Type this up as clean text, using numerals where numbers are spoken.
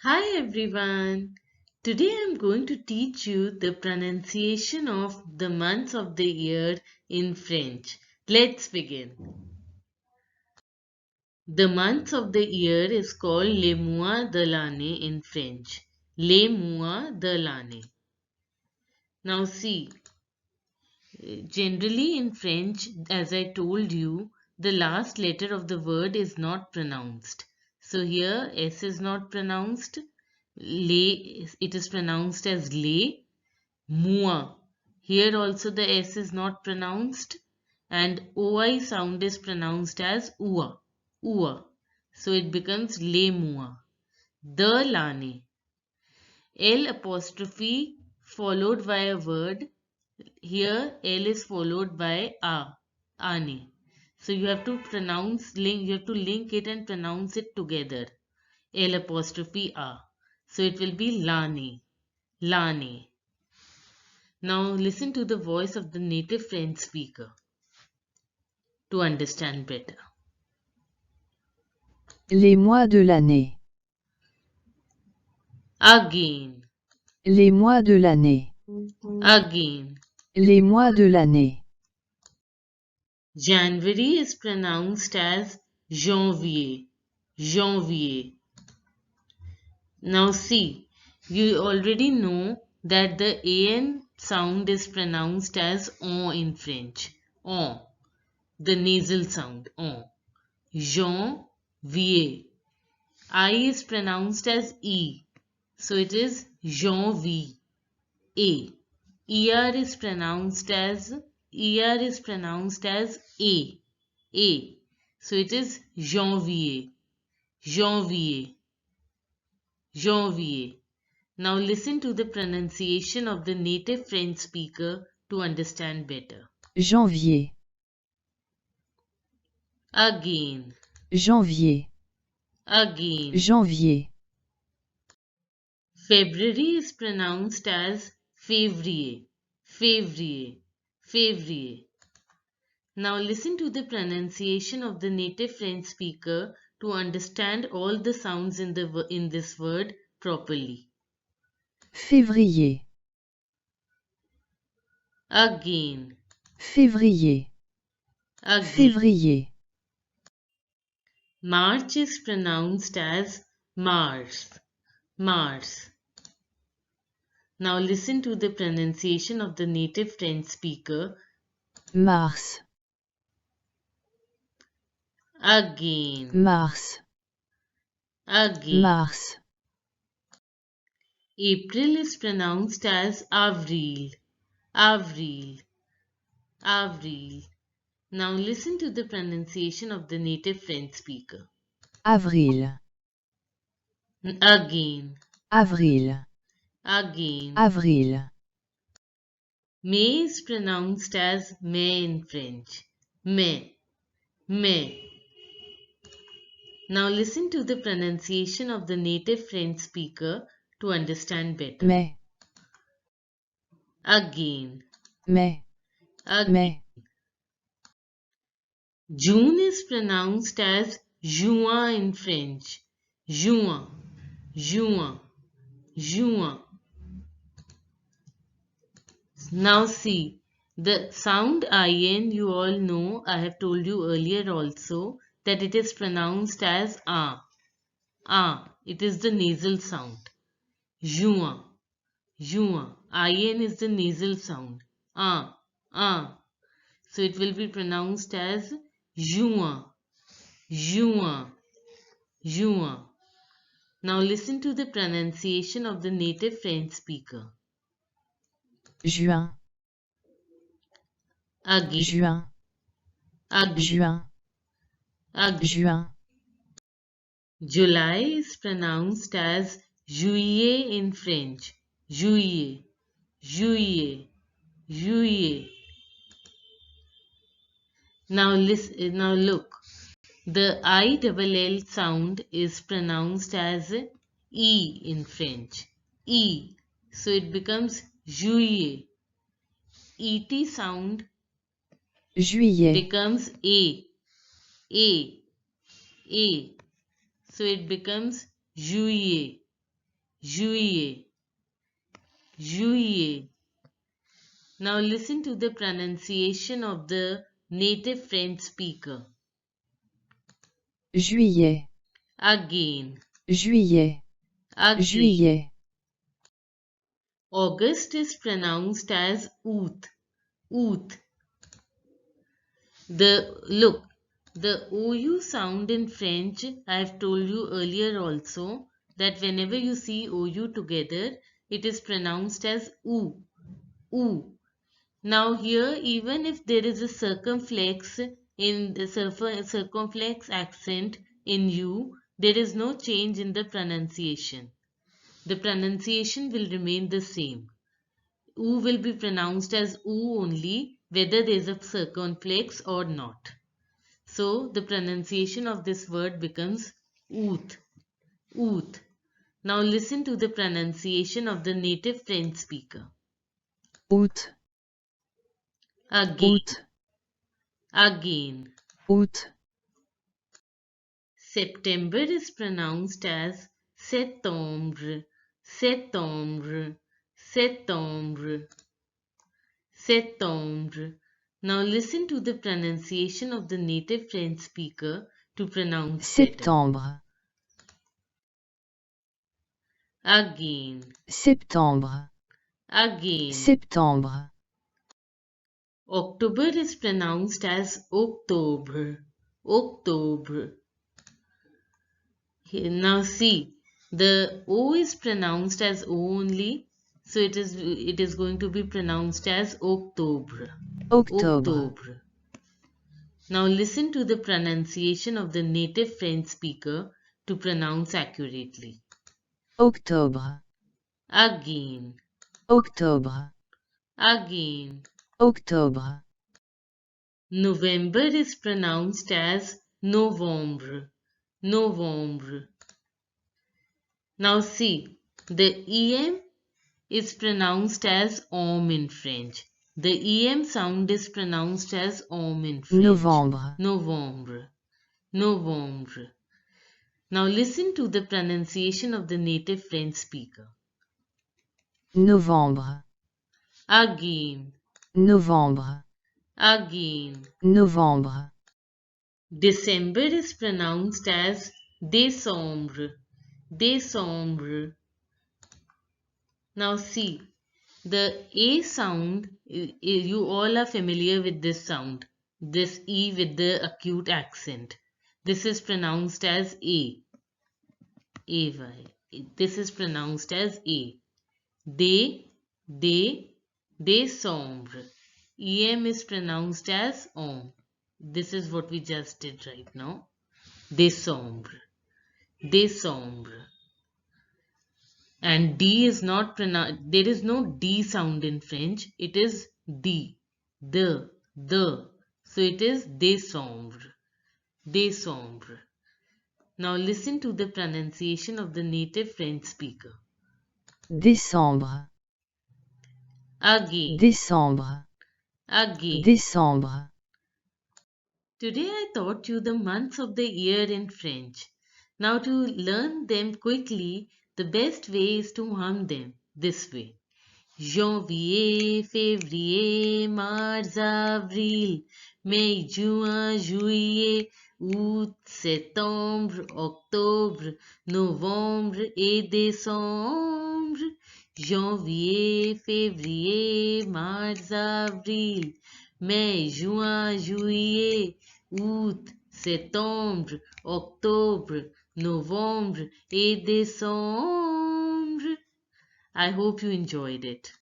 Hi everyone. Today I'm going to teach you the pronunciation of the months of the year in French. Let's begin. The months of the year is called les mois de l'année in French. Les mois de l'année. Now see, generally in French, as I told you, the last letter of the word is not pronounced. So here S is not pronounced. Les, it is pronounced as les. Mua. Here also the S is not pronounced and OI sound is pronounced as ua. Ua. So it becomes le mua. The lane. L apostrophe followed by a word. Here L is followed by a. Ane. So you have to you have to link it and pronounce it together. L apostrophe a. So it will be lane. Lane. Now listen to the voice of the native French speaker to understand better. Les mois de l'année. Again. Les mois de l'année. Again. Les mois de l'année. January is pronounced as janvier. Janvier. Now see, you already know that the AN sound is pronounced as on in French. On. The nasal sound. On. Janvier. I is pronounced as E. So it is janvier. ER is pronounced as A. A. So it is janvier. Janvier. Janvier. Now listen to the pronunciation of the native French speaker to understand better. Janvier. Again. Janvier. Again. Janvier. February is pronounced as février. Février. Février. Now listen to the pronunciation of the native French speaker to understand all the sounds in this word properly. Février. Again. Février. Again. Février. March is pronounced as Mars. Mars. Now listen to the pronunciation of the native French speaker. Mars. Again. Mars. Again. Mars. April is pronounced as Avril. Avril. Avril. Now listen to the pronunciation of the native French speaker. Avril. Again. Avril. Again. Avril. May is pronounced as mai in French. Mai. Mai. Now listen to the pronunciation of the native French speaker to understand better. Mai. Again. Mai. Again. Mai. June is pronounced as juin in French. Juin. Juin. Juin. Now see, the sound IN you all know, I have told you earlier also that it is pronounced as A. A. It is the nasal sound. Juin. Juin. IN is the nasal sound. A. A. So it will be pronounced as juin. Juin. Juin. Now listen to the pronunciation of the native French speaker. Juin. Again. Juin. Again. Juin. Again. Juin. July is pronounced as juillet in French. Juillet. Juillet. Juillet. Now listen. Now look. The ILL sound is pronounced as E in French. E. So it becomes juillet. ET sound Juillet. becomes A. A. A. So it becomes juillet. juillet, juillet. Now listen to the pronunciation of the native French speaker. Juillet. Again, Juillet. again. Juillet. August is pronounced as août, août. The OU sound in French, I have told you earlier also that whenever you see OU together, it is pronounced as oo, oo. Now here, even if there is a circumflex in the circumflex accent in U, there is no change in the pronunciation. The pronunciation will remain the same. U will be pronounced as U only, whether there is a circumflex or not. So the pronunciation of this word becomes oot, oot. Now listen to the pronunciation of the native French speaker. Août. Again, Août. again. Août. September is pronounced as septembre, septembre, septembre, septembre. Now listen to the pronunciation of the native French speaker to pronounce better. Septembre. Again, Septembre. again. Septembre. October is pronounced as October, October. Now see, the O is pronounced as O only, so it is going to be pronounced as October, Octobre. October. Now listen to the pronunciation of the native French speaker to pronounce accurately. Octobre. Again, Octobre. again. Octobre. November is pronounced as Novembre, Novembre. Now see, the EM is pronounced as OM in French. The EM sound is pronounced as OM in French. Novembre. Novembre, Novembre. Now listen to the pronunciation of the native French speaker. Novembre. Again, Novembre. again. Novembre. December is pronounced as Décembre, Décembre. Now see, the A sound, you all are familiar with this sound, this E with the acute accent. This is pronounced as A. A-Y. This is pronounced as A. They, décembre. EM is pronounced as OM. This is what we just did right now. Décembre, décembre. And D is not pronounced, there is no D sound in French, it is D, the. So it is décembre, décembre. Now listen to the pronunciation of the native French speaker. Décembre. Again, Décembre. again. Décembre. Today I taught you the months of the year in French. Now to learn them quickly, the best way is to hum them this way. Janvier, février, mars, avril, mai, juin, juillet, août, septembre, octobre, novembre et décembre. Janvier, février, mars, avril, mai, juin, juillet, août, septembre, octobre, novembre et décembre. I hope you enjoyed it.